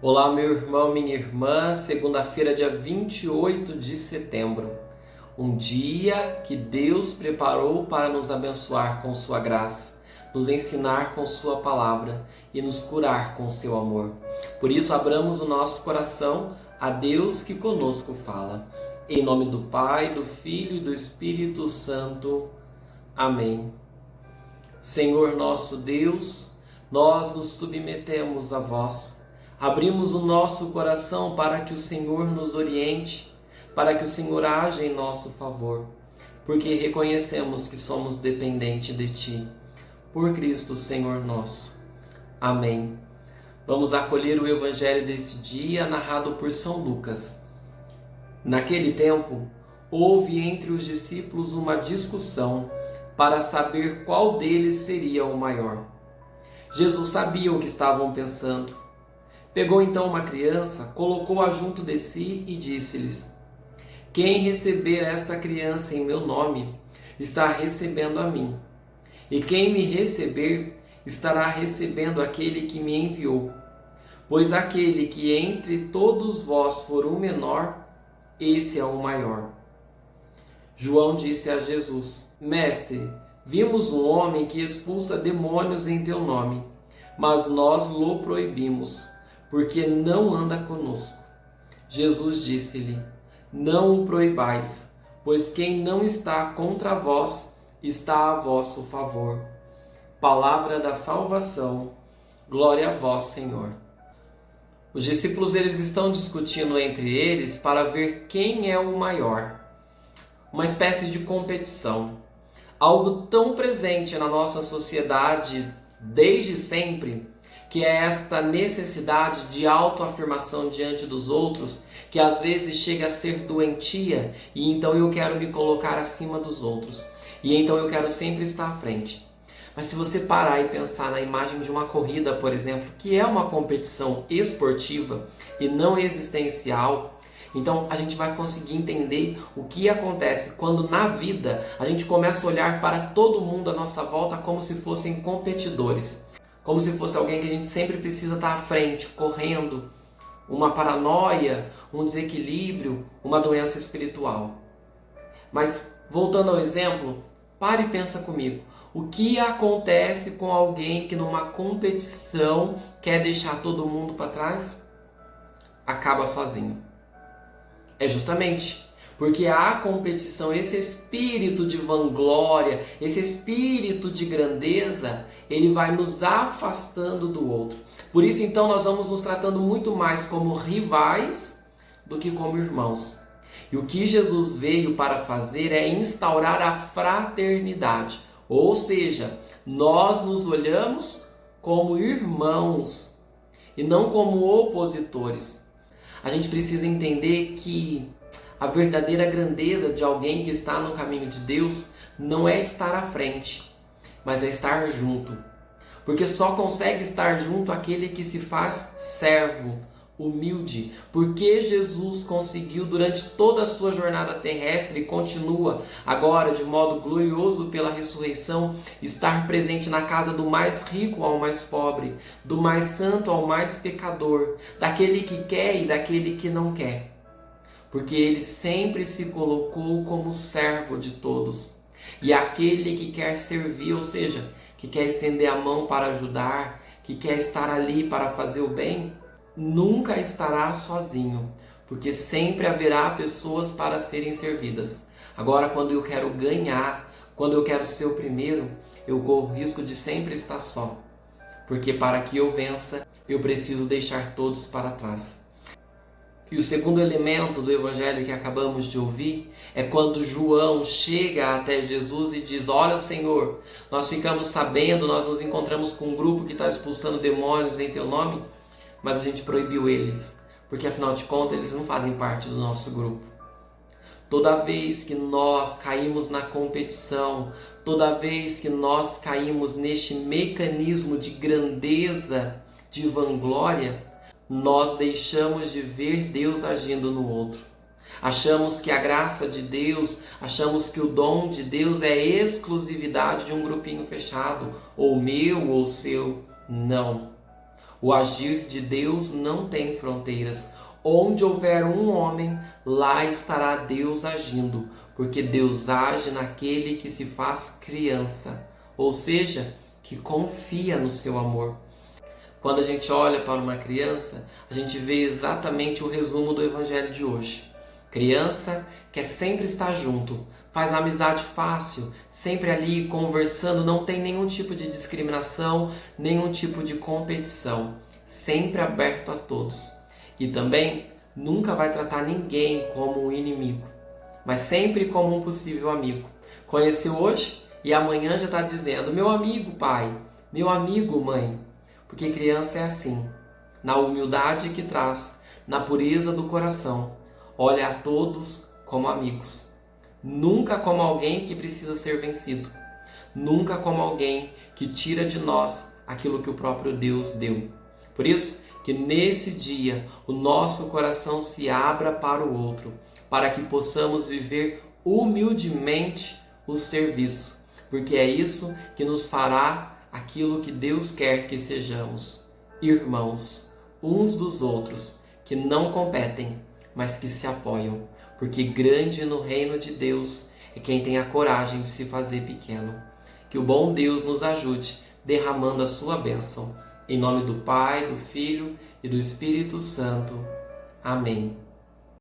Olá, meu irmão, minha irmã. Segunda-feira, dia 28 de setembro. Um dia que Deus preparou para nos abençoar com sua graça, nos ensinar com sua palavra e nos curar com seu amor. Por isso, abramos o nosso coração a Deus que conosco fala. Em nome do Pai, do Filho e do Espírito Santo. Amém. Senhor nosso Deus, nós nos submetemos a vós. Abrimos o nosso coração para que o Senhor nos oriente, para que o Senhor haja em nosso favor, porque reconhecemos que somos dependentes de Ti. Por Cristo, Senhor nosso. Amém. Vamos acolher o Evangelho desse dia, narrado por São Lucas. Naquele tempo, houve entre os discípulos uma discussão para saber qual deles seria o maior. Jesus sabia o que estavam pensando. Pegou então uma criança, colocou-a junto de si e disse-lhes: Quem receber esta criança em meu nome, está recebendo a mim. E quem me receber, estará recebendo aquele que me enviou. Pois aquele que entre todos vós for o menor, esse é o maior. João disse a Jesus: Mestre, vimos um homem que expulsa demônios em teu nome, mas nós lhe proibimos, porque não anda conosco. Jesus disse-lhe: Não o proibais, pois quem não está contra vós, está a vosso favor. Palavra da salvação. Glória a vós, Senhor. Os discípulos eles estão discutindo entre eles para ver quem é o maior. Uma espécie de competição. Algo tão presente na nossa sociedade desde sempre, que é esta necessidade de autoafirmação diante dos outros, que às vezes chega a ser doentia, e então eu quero me colocar acima dos outros, e então eu quero sempre estar à frente. Mas se você parar e pensar na imagem de uma corrida, por exemplo, que é uma competição esportiva e não existencial, então a gente vai conseguir entender o que acontece quando na vida a gente começa a olhar para todo mundo à nossa volta como se fossem competidores. Como se fosse alguém que a gente sempre precisa estar à frente, correndo, uma paranoia, um desequilíbrio, uma doença espiritual. Mas, voltando ao exemplo, pare e pensa comigo. O que acontece com alguém que numa competição quer deixar todo mundo para trás? Acaba sozinho. É justamente porque a competição, esse espírito de vanglória, esse espírito de grandeza, ele vai nos afastando do outro. Por isso, então, nós vamos nos tratando muito mais como rivais do que como irmãos. E o que Jesus veio para fazer é instaurar a fraternidade. Ou seja, nós nos olhamos como irmãos e não como opositores. A gente precisa entender que a verdadeira grandeza de alguém que está no caminho de Deus não é estar à frente, mas é estar junto. Porque só consegue estar junto aquele que se faz servo, humilde. Porque Jesus conseguiu durante toda a sua jornada terrestre e continua agora de modo glorioso pela ressurreição, estar presente na casa do mais rico ao mais pobre, do mais santo ao mais pecador, daquele que quer e daquele que não quer. Porque ele sempre se colocou como servo de todos. E aquele que quer servir, ou seja, que quer estender a mão para ajudar, que quer estar ali para fazer o bem, nunca estará sozinho, porque sempre haverá pessoas para serem servidas. Agora, quando eu quero ganhar, quando eu quero ser o primeiro, eu corro o risco de sempre estar só. Porque para que eu vença, eu preciso deixar todos para trás. E o segundo elemento do evangelho que acabamos de ouvir é quando João chega até Jesus e diz: Olha, Senhor, nós ficamos sabendo, nós nos encontramos com um grupo que está expulsando demônios em teu nome, mas a gente proibiu eles, porque afinal de contas eles não fazem parte do nosso grupo. Toda vez que nós caímos na competição, toda vez que nós caímos neste mecanismo de grandeza, de vanglória, nós deixamos de ver Deus agindo no outro. Achamos que a graça de Deus, achamos que o dom de Deus é exclusividade de um grupinho fechado, ou meu ou seu. Não. O agir de Deus não tem fronteiras. Onde houver um homem, lá estará Deus agindo, porque Deus age naquele que se faz criança, ou seja, que confia no seu amor. Quando a gente olha para uma criança, a gente vê exatamente o resumo do evangelho de hoje. Criança quer sempre estar junto, faz amizade fácil, sempre ali conversando, não tem nenhum tipo de discriminação, nenhum tipo de competição, sempre aberto a todos. E também nunca vai tratar ninguém como um inimigo, mas sempre como um possível amigo. Conheceu hoje e amanhã já está dizendo: meu amigo pai, meu amigo mãe. Porque criança é assim, na humildade que traz, na pureza do coração, olha a todos como amigos. Nunca como alguém que precisa ser vencido. Nunca como alguém que tira de nós aquilo que o próprio Deus deu. Por isso, que nesse dia o nosso coração se abra para o outro, para que possamos viver humildemente o serviço, porque é isso que nos fará aquilo que Deus quer que sejamos, irmãos uns dos outros, que não competem, mas que se apoiam, porque grande no reino de Deus é quem tem a coragem de se fazer pequeno. Que o bom Deus nos ajude, derramando a sua bênção. Em nome do Pai, do Filho e do Espírito Santo. Amém.